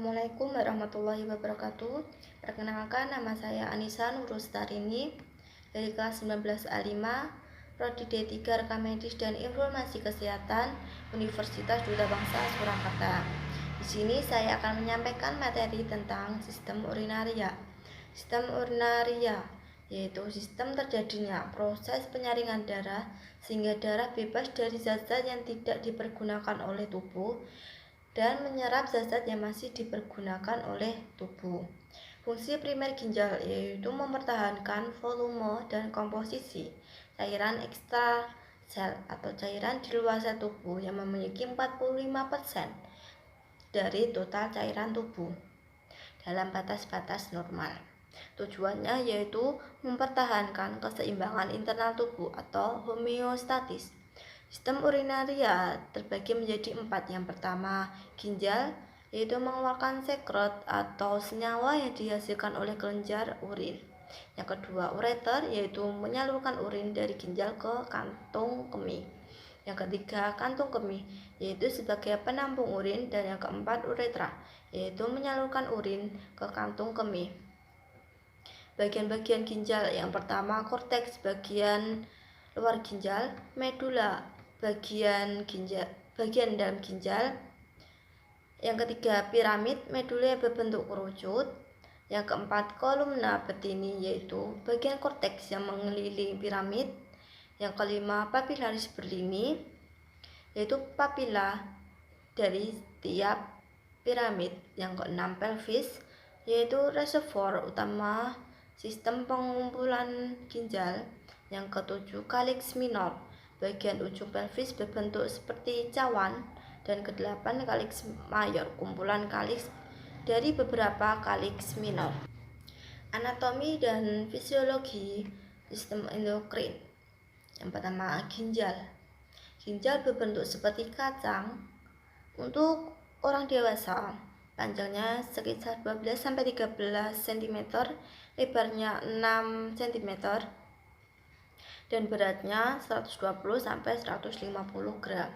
Assalamualaikum warahmatullahi wabarakatuh. Perkenalkan, nama saya Anissa Nurustarini dari kelas 19A5 Prodi D3 Rekam Medis dan Informasi Kesehatan Universitas Duta Bangsa Surakarta. Di sini saya akan menyampaikan materi tentang sistem urinaria. Sistem urinaria yaitu sistem terjadinya proses penyaringan darah sehingga darah bebas dari zat-zat yang tidak dipergunakan oleh tubuh dan menyerap zat-zat yang masih dipergunakan oleh tubuh. Fungsi primer ginjal yaitu mempertahankan volume dan komposisi cairan ekstrasel atau cairan di luar sel tubuh yang memiliki 45% dari total cairan tubuh dalam batas-batas normal. Tujuannya yaitu mempertahankan keseimbangan internal tubuh atau homeostatis. Sistem urinaria terbagi menjadi 4. Yang pertama, ginjal, yaitu mengeluarkan sekret atau senyawa yang dihasilkan oleh kelenjar urin. Yang kedua, ureter, yaitu menyalurkan urin dari ginjal ke kantung kemih. Yang ketiga, kantung kemih, yaitu sebagai penampung urin. Dan yang keempat, uretra, yaitu menyalurkan urin ke kantung kemih. Bagian-bagian ginjal, yang pertama, korteks bagian luar ginjal, medula bagian dalam ginjal. Yang ketiga, piramid, medula berbentuk kerucut. Yang keempat, kolumna betini, yaitu bagian korteks yang mengelilingi piramid. Yang kelima, papilaris berlini, yaitu papila dari tiap piramid. Yang keenam, pelvis, yaitu reservoir utama sistem pengumpulan ginjal. Yang ketujuh, calyx minor, bagian ujung pelvis berbentuk seperti cawan. Dan kedelapan, calyx mayor, kumpulan calyx dari beberapa calyx minor. Anatomi dan fisiologi sistem endokrin. Yang pertama, ginjal. Ginjal berbentuk seperti kacang. Untuk orang dewasa, panjangnya sekitar 12-13 cm, lebarnya 6 cm, dan beratnya 120-150 gram.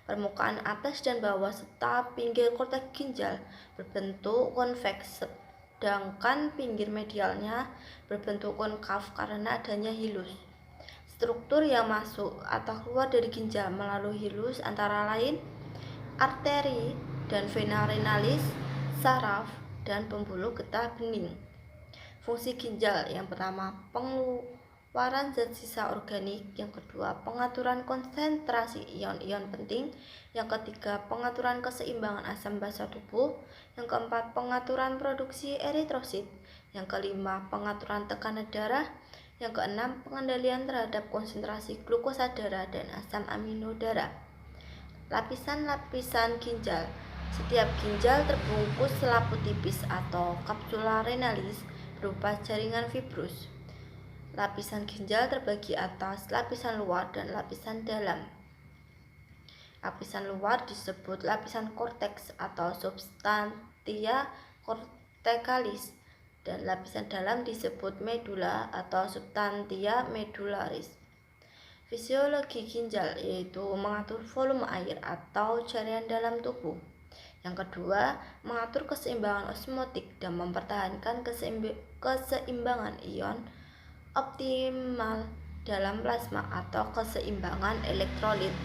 Permukaan atas dan bawah serta pinggir korteks ginjal berbentuk konveks, sedangkan pinggir medialnya berbentuk konkav karena adanya hilus. Struktur yang masuk atau keluar dari ginjal melalui hilus antara lain arteri dan vena renalis, saraf, dan pembuluh getah bening. Fungsi ginjal, yang pertama, pengeluaran zat sisa organik. Yang kedua, pengaturan konsentrasi ion-ion penting. Yang ketiga, pengaturan keseimbangan asam basa tubuh. Yang keempat, pengaturan produksi eritrosit. Yang kelima, pengaturan tekanan darah. Yang keenam, pengendalian terhadap konsentrasi glukosa darah dan asam amino darah. Lapisan-lapisan ginjal. Setiap ginjal terbungkus selaput tipis atau kapsula renalis berupa jaringan fibrus. Lapisan ginjal terbagi atas lapisan luar dan lapisan dalam. Lapisan luar disebut lapisan korteks atau substantia corticalis, dan lapisan dalam disebut medula atau substantia medullaris. Fisiologi ginjal yaitu mengatur volume air atau cairan dalam tubuh. Yang kedua, mengatur keseimbangan osmotik dan mempertahankan keseimbangan ion optimal dalam plasma atau keseimbangan elektrolit.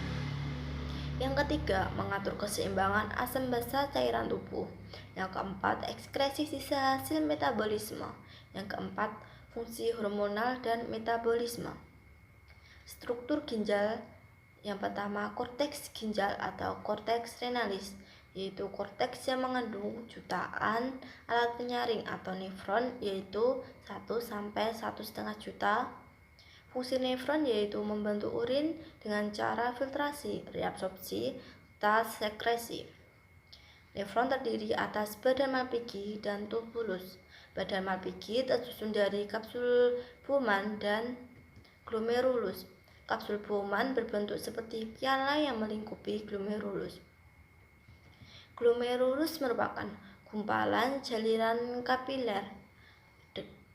Yang ketiga, mengatur keseimbangan asam basa cairan tubuh. Yang keempat, ekskresi sisa hasil metabolisme. Yang keempat, fungsi hormonal dan metabolisme. Struktur ginjal, yang pertama, korteks ginjal atau korteks renalis, yaitu korteks yang mengandung jutaan alat penyaring atau nefron, yaitu 1-1,5 juta. Fungsi nefron yaitu membantu urin dengan cara filtrasi, reabsorpsi, serta sekresi. Nefron terdiri atas badan Malpighi dan tubulus. Badan Malpighi tersusun dari kapsul Bowman dan glomerulus. Kapsul Bowman berbentuk seperti piala yang melingkupi glomerulus. Glomerulus merupakan gumpalan jalinan kapiler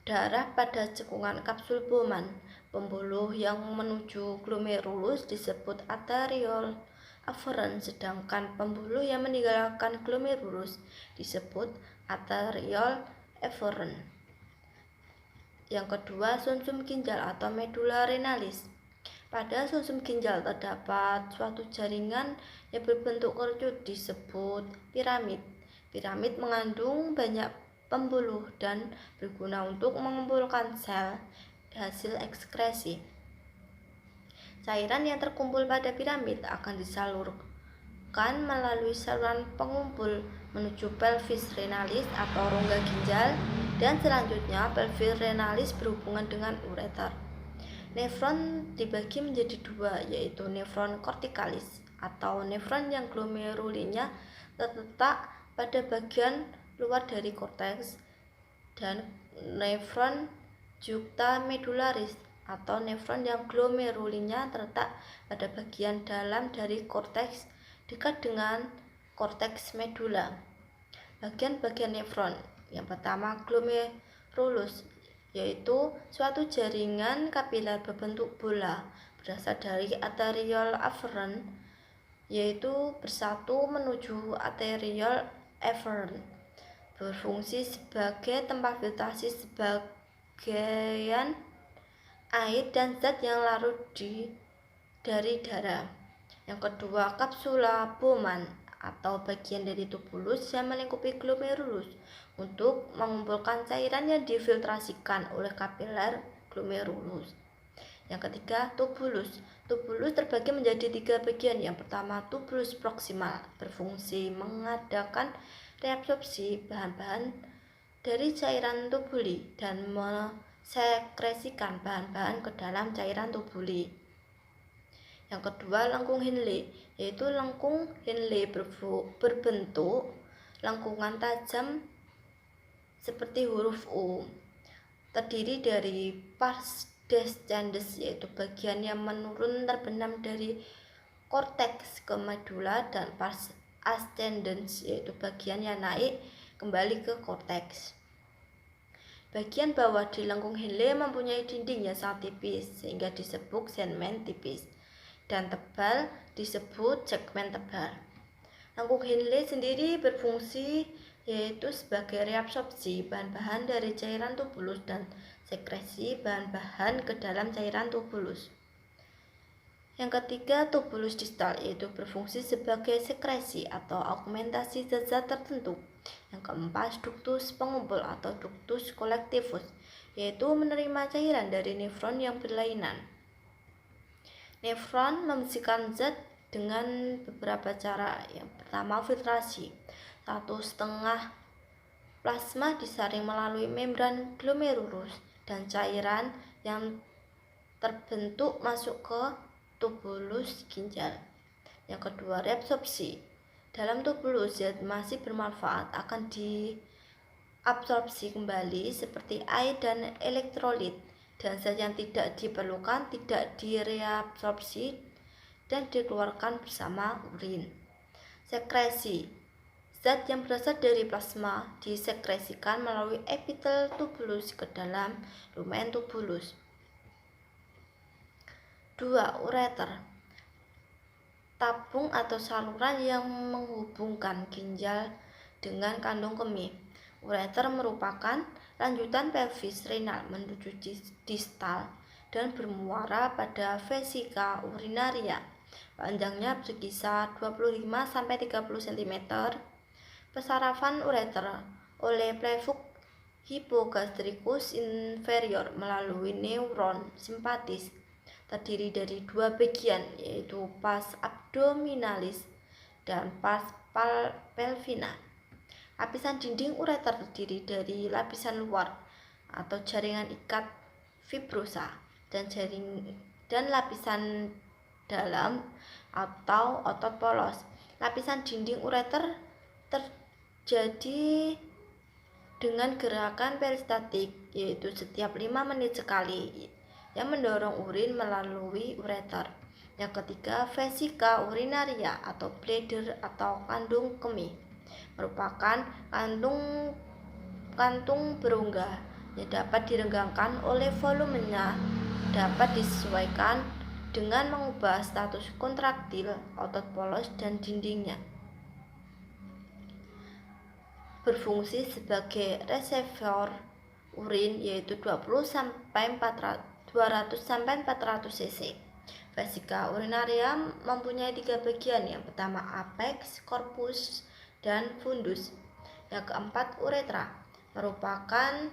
darah pada cekungan kapsul Bowman. Pembuluh yang menuju glomerulus disebut arteriole afferent, sedangkan pembuluh yang meninggalkan glomerulus disebut arteriole efferent. Yang kedua, sumsum ginjal atau medulla renalis. Pada sumsum ginjal terdapat suatu jaringan yang berbentuk kerucut disebut piramid. Piramid mengandung banyak pembuluh dan berguna untuk mengumpulkan sel hasil ekskresi. Cairan yang terkumpul pada piramid akan disalurkan melalui saluran pengumpul menuju pelvis renalis atau rongga ginjal, dan selanjutnya pelvis renalis berhubungan dengan ureter. Nefron dibagi menjadi dua, yaitu nefron kortikalis atau nefron yang glomerulinya terletak pada bagian luar dari korteks, dan nefron juxtamedularis atau nefron yang glomerulinya terletak pada bagian dalam dari korteks dekat dengan korteks medula. Bagian-bagian nefron yang pertama, glomerulus, yaitu suatu jaringan kapiler berbentuk bola berasal dari arteriole afferent, yaitu bersatu menuju arteriole efferent, berfungsi sebagai tempat filtrasi sebagian air dan zat yang larut dari darah. Yang kedua, kapsula Bowman atau bagian dari tubulus yang melingkupi glomerulus untuk mengumpulkan cairan yang difiltrasikan oleh kapiler glomerulus. Yang ketiga, tubulus. Tubulus terbagi menjadi 3 bagian. Yang pertama, tubulus proksimal, berfungsi mengadakan reabsorpsi bahan-bahan dari cairan tubuli dan mensekresikan bahan-bahan ke dalam cairan tubuli. Yang kedua, lengkung Henle, yaitu lengkung Henle berbentuk lengkungan tajam seperti huruf U, terdiri dari pars descendens, yaitu bagian yang menurun terbenam dari korteks ke medula, dan pars ascendens, yaitu bagian yang naik kembali ke korteks. Bagian bawah di lengkung Henle mempunyai dinding yang sangat tipis sehingga disebut segmen tipis, dan tebal disebut segmen tebal. Lengkung Henle sendiri berfungsi yaitu sebagai reabsorpsi bahan-bahan dari cairan tubulus dan sekresi bahan-bahan ke dalam cairan tubulus. Yang ketiga, tubulus distal, yaitu berfungsi sebagai sekresi atau augmentasi zat-zat tertentu. Yang keempat, ductus pengumpul atau ductus collectivus, yaitu menerima cairan dari nefron yang berlainan. Nefron membersihkan zat dengan beberapa cara. Yang pertama, filtrasi. 1,5 plasma disaring melalui membran glomerulus dan cairan yang terbentuk masuk ke tubulus ginjal. Yang kedua, reabsorpsi. Dalam tubulus, zat masih bermanfaat akan diabsorpsi kembali seperti air dan elektrolit, dan zat yang tidak diperlukan tidak direabsorpsi dan dikeluarkan bersama urin. Sekresi. Zat yang berasal dari plasma disekresikan melalui epitel tubulus ke dalam lumen tubulus. 2. Ureter. Tabung atau saluran yang menghubungkan ginjal dengan kandung kemih. Ureter merupakan lanjutan pelvis renal menuju distal dan bermuara pada vesika urinaria. Panjangnya berkisar 25-30 cm. Pesarafan ureter oleh plevus hypogastricus inferior melalui neuron simpatis, terdiri dari 2 bagian, yaitu pars abdominalis dan pars pelvina. Lapisan dinding ureter terdiri dari lapisan luar atau jaringan ikat fibrosa dan lapisan dalam atau otot polos. Lapisan dinding ureter terjadi dengan gerakan peristatik, yaitu setiap 5 menit sekali, yang mendorong urin melalui ureter. Yang ketiga, vesika urinaria atau bladder atau kandung kemih, merupakan kantung berongga yang dapat direnggangkan oleh volumenya dapat disesuaikan dengan mengubah status kontraktil otot polos dan dindingnya. Berfungsi sebagai reservoir urin yaitu 200-400 cc. Vesika urinaria mempunyai 3 bagian. Yang pertama apex, corpus, dan fundus. Yang keempat uretra, merupakan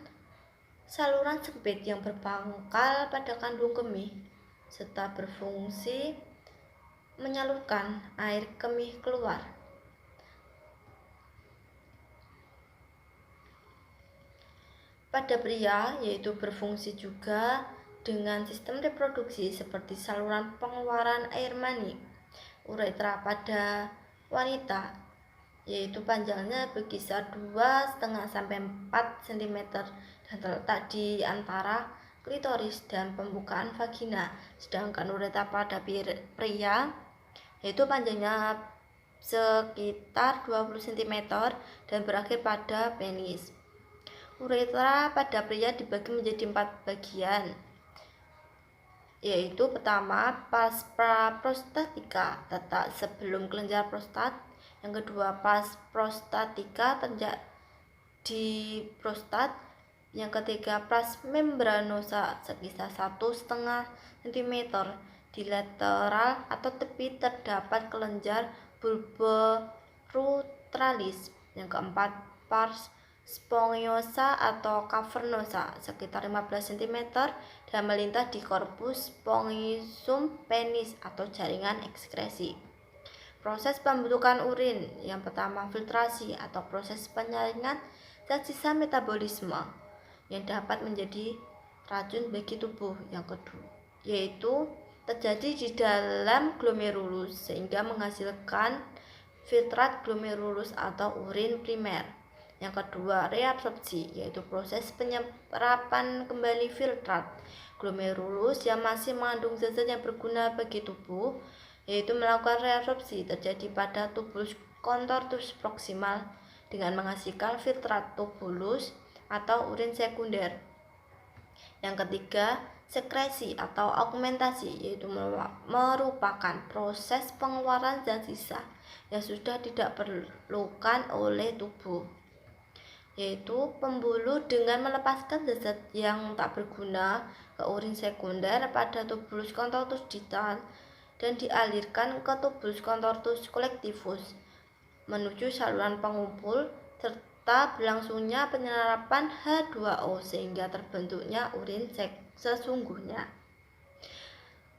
saluran sempit yang berpangkal pada kandung kemih serta berfungsi menyalurkan air kemih keluar. Pada pria yaitu berfungsi juga dengan sistem reproduksi seperti saluran pengeluaran air mani. Uretra pada wanita yaitu panjangnya berkisar 2,5 sampai 4 cm dan terletak di antara klitoris dan pembukaan vagina. Sedangkan uretra pada pria yaitu panjangnya sekitar 20 cm dan berakhir pada penis. Uretra pada pria dibagi menjadi 4 bagian, yaitu pertama pars prostatica letak sebelum kelenjar prostat, yang kedua pars prostatica terletak di prostat, yang ketiga pars membranosa sekitar 1,5 cm di lateral atau tepi terdapat kelenjar bulbourethralis, yang keempat pars spongiosa atau cavernosa sekitar 15 cm dan melintas di korpus spongiosum penis atau jaringan ekskresi. Proses pembentukan urin, yang pertama filtrasi atau proses penyaringan zat sisa metabolisme yang dapat menjadi racun bagi tubuh. Yang kedua yaitu terjadi di dalam glomerulus sehingga menghasilkan filtrat glomerulus atau urin primer. Yang kedua, reabsorpsi, yaitu proses penyerapan kembali filtrat glomerulus yang masih mengandung zat-zat yang berguna bagi tubuh, yaitu melakukan reabsorpsi terjadi pada tubulus contortus proximal dengan menghasilkan filtrat tubulus atau urin sekunder. Yang ketiga, sekresi atau augmentasi, yaitu merupakan proses pengeluaran zat sisa yang sudah tidak diperlukan oleh tubuh, yaitu pembuluh dengan melepaskan zat-zat yang tak berguna ke urin sekunder pada tubulus contortus distal dan dialirkan ke tubulus contortus collectivus menuju saluran pengumpul serta berlangsungnya penyerapan H2O sehingga terbentuknya urin sesungguhnya.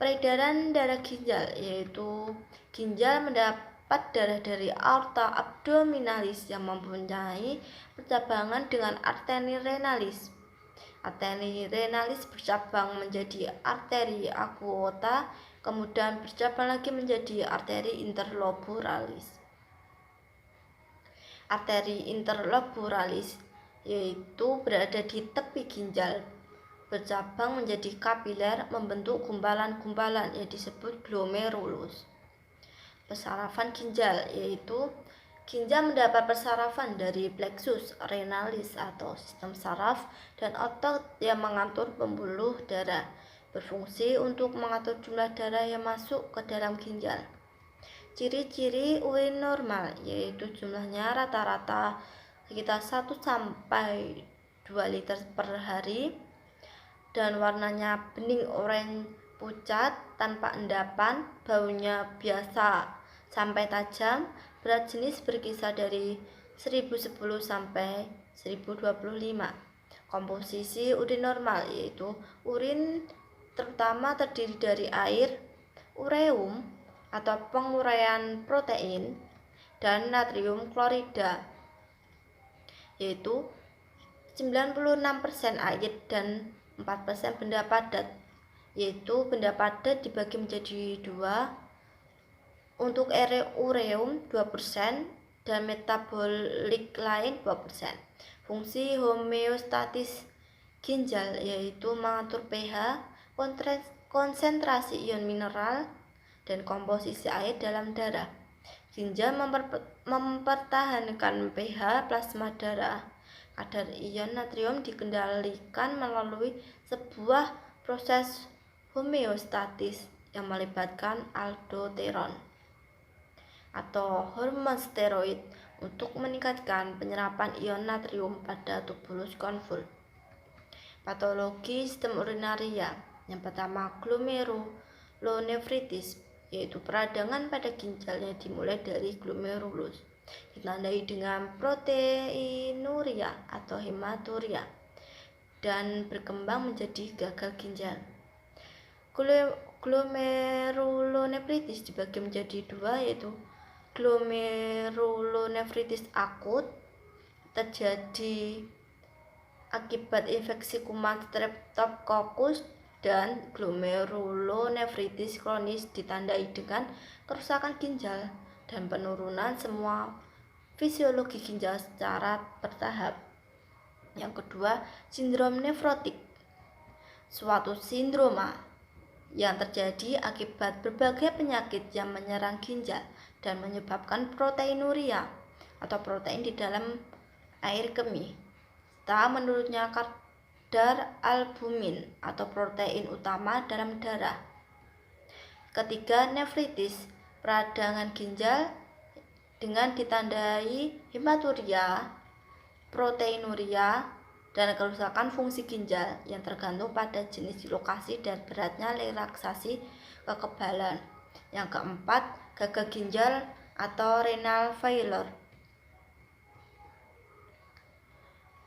Peredaran darah ginjal, yaitu ginjal mendapat darah dari aorta abdominalis yang mempunyai percabangan dengan arteri renalis. Arteri renalis bercabang menjadi arteri aorta, kemudian bercabang lagi menjadi arteri interlobularis. Arteri interlobularis yaitu berada di tepi ginjal, bercabang menjadi kapiler membentuk gumpalan-gumpalan yang disebut glomerulus. Persarafan ginjal, yaitu ginjal mendapat persarafan dari plexus renalis atau sistem saraf dan otot yang mengatur pembuluh darah, berfungsi untuk mengatur jumlah darah yang masuk ke dalam ginjal. Ciri-ciri urin normal, yaitu jumlahnya rata-rata sekitar 1 sampai 2 liter per hari dan warnanya bening oranye pucat tanpa endapan, baunya biasa sampai tajam, berat jenis berkisar dari 1010 sampai 1025. Komposisi urin normal, yaitu urin terutama terdiri dari air, ureum atau penguraian protein, dan natrium klorida, yaitu 96% air dan 4% benda padat, yaitu benda padat dibagi menjadi 2, untuk ureum 2% dan metabolik lain 2%. Fungsi homeostatis ginjal, yaitu mengatur pH, konsentrasi ion mineral, dan komposisi air dalam darah. Ginjal mempertahankan pH plasma darah. Kadar ion natrium dikendalikan melalui sebuah proses homeostatis, yang melibatkan aldosteron atau hormon steroid untuk meningkatkan penyerapan ion natrium pada tubulus konvul. Patologi sistem urinaria. Yang pertama, glomerulonefritis, yaitu peradangan pada ginjal yang dimulai dari glomerulus, ditandai dengan proteinuria atau hematuria, dan berkembang menjadi gagal ginjal. Glomerulonefritis dibagi menjadi dua, yaitu glomerulonefritis akut terjadi akibat infeksi kuman Streptococcus, dan glomerulonefritis kronis ditandai dengan kerusakan ginjal dan penurunan semua fisiologi ginjal secara bertahap. Yang kedua, sindrom nefrotik, suatu sindroma yang terjadi akibat berbagai penyakit yang menyerang ginjal dan menyebabkan proteinuria atau protein di dalam air kemih, serta menurunnya kadar albumin atau protein utama dalam darah. Ketiga, nefritis, peradangan ginjal dengan ditandai hematuria, proteinuria, dan kerusakan fungsi ginjal yang tergantung pada jenis, lokasi, dan beratnya relaksasi kekebalan. Yang keempat, gagal ginjal atau renal failure,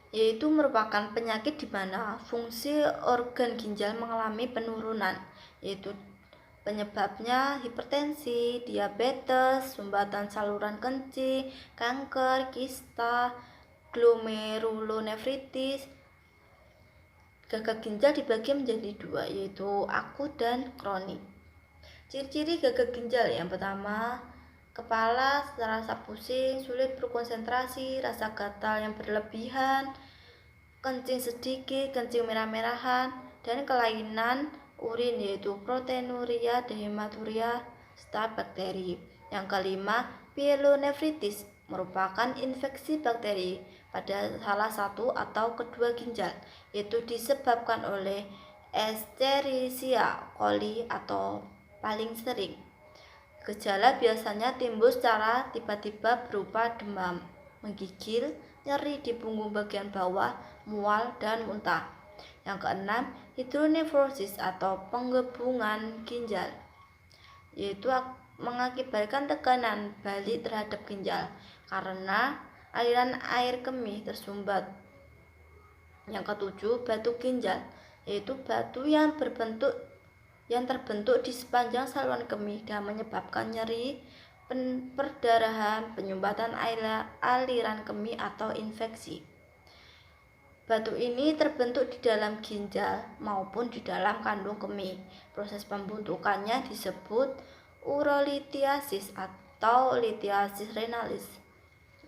yaitu merupakan penyakit di mana fungsi organ ginjal mengalami penurunan, yaitu penyebabnya hipertensi, diabetes, sumbatan saluran kencing, kanker, kista, glomerulonefritis. Gagal ginjal dibagi menjadi dua, yaitu akut dan kronik. Ciri-ciri gagal ginjal. Yang pertama, kepala terasa pusing, sulit berkonsentrasi, rasa gatal yang berlebihan, kencing sedikit, kencing merah-merahan, dan kelainan urin yaitu proteinuria dan hematuria serta bakteri. Yang kelima, pyelonefritis merupakan infeksi bakteri pada salah satu atau kedua ginjal, yaitu disebabkan oleh Escherichia coli atau paling sering. Gejala biasanya timbul secara tiba-tiba berupa demam, menggigil, nyeri di punggung bagian bawah, mual, dan muntah. Yang keenam, hidronefrosis atau penggebungan ginjal, yaitu mengakibatkan tekanan balik terhadap ginjal karena aliran air kemih tersumbat. Yang ketujuh, batu ginjal, yaitu batu yang terbentuk di sepanjang saluran kemih dan menyebabkan nyeri, perdarahan, penyumbatan aliran kemih atau infeksi. Batu ini terbentuk di dalam ginjal maupun di dalam kandung kemih. Proses pembentukannya disebut urolithiasis atau lithiasis renalis,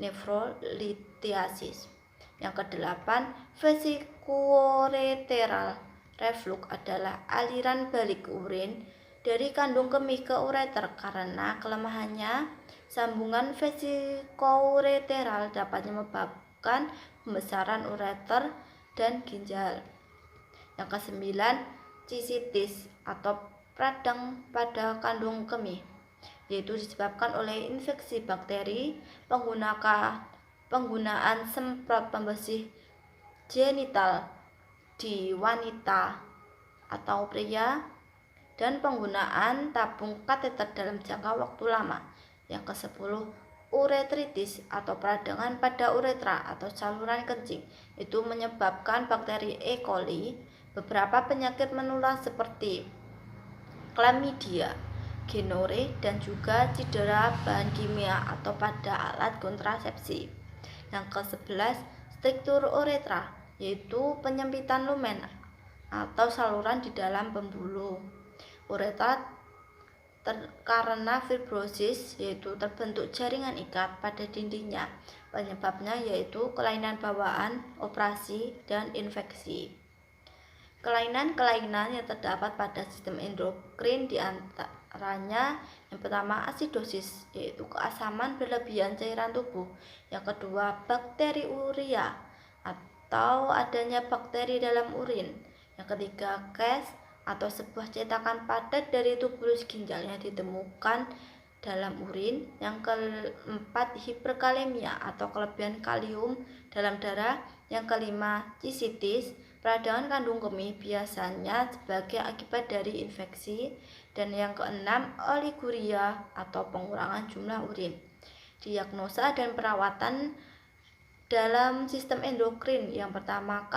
nefrolithiasis. Yang kedelapan, vesicoureteral reflux adalah aliran balik urin dari kandung kemih ke ureter karena kelemahannya. Sambungan vesicoureteral dapat menyebabkan pembesaran ureter dan ginjal. Yang kesembilan, cystitis atau radang pada kandung kemih, yaitu disebabkan oleh infeksi bakteri, penggunaan semprot pembersih genital di wanita atau pria, dan penggunaan tabung kateter dalam jangka waktu lama. Yang ke-10, uretritis atau peradangan pada uretra atau saluran kencing, itu menyebabkan bakteri E. coli, beberapa penyakit menular seperti chlamydia, gonorrhea, dan juga cedera bahan kimia atau pada alat kontrasepsi. Yang ke-11, struktur uretra, yaitu penyempitan lumen atau saluran di dalam pembuluh uretra karena fibrosis, yaitu terbentuk jaringan ikat pada dindingnya. Penyebabnya yaitu kelainan bawaan, operasi, dan infeksi. Kelainan-kelainan yang terdapat pada sistem endokrin diantaranya yang pertama, asidosis, yaitu keasaman berlebihan cairan tubuh. Yang kedua, bakteriuria atau adanya bakteri dalam urin. Yang ketiga, CAS, atau sebuah cetakan padat dari tubulus ginjal yang ditemukan dalam urin. Yang keempat, hiperkalemia atau kelebihan kalium dalam darah. Yang kelima, cisitis, peradangan kandung kemih biasanya sebagai akibat dari infeksi. Dan yang keenam, oliguria atau pengurangan jumlah urin. Diagnosa dan perawatan dalam sistem endokrin. Yang pertama,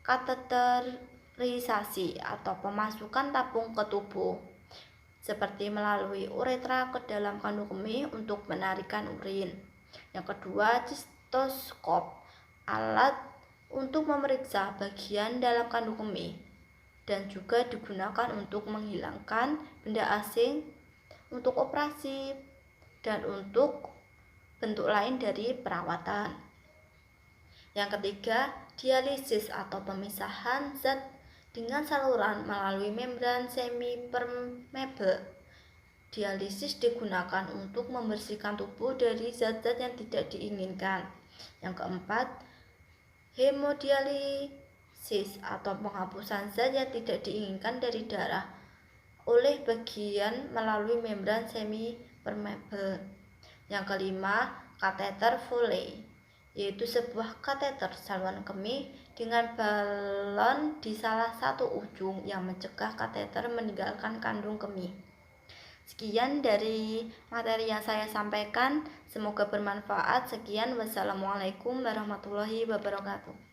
kateterisasi atau pemasukan tabung ke tubuh, seperti melalui uretra ke dalam kandung kemih untuk menarikan urin. Yang kedua, sistoskop, alat untuk memeriksa bagian dalam kandung kemih dan juga digunakan untuk menghilangkan benda asing, untuk operasi, dan untuk bentuk lain dari perawatan. Yang ketiga, dialisis atau pemisahan zat dengan saluran melalui membran semi-permeable. Dialisis digunakan untuk membersihkan tubuh dari zat-zat yang tidak diinginkan. Yang keempat, hemodialisis atau penghapusan zat yang tidak diinginkan dari darah oleh bagian melalui membran semi-permeable. Yang kelima, kateter Foley, yaitu sebuah kateter saluran kemih dengan balon di salah satu ujung yang mencegah kateter meninggalkan kandung kemih. Sekian dari materi yang saya sampaikan, semoga bermanfaat. Sekian, wassalamualaikum warahmatullahi wabarakatuh.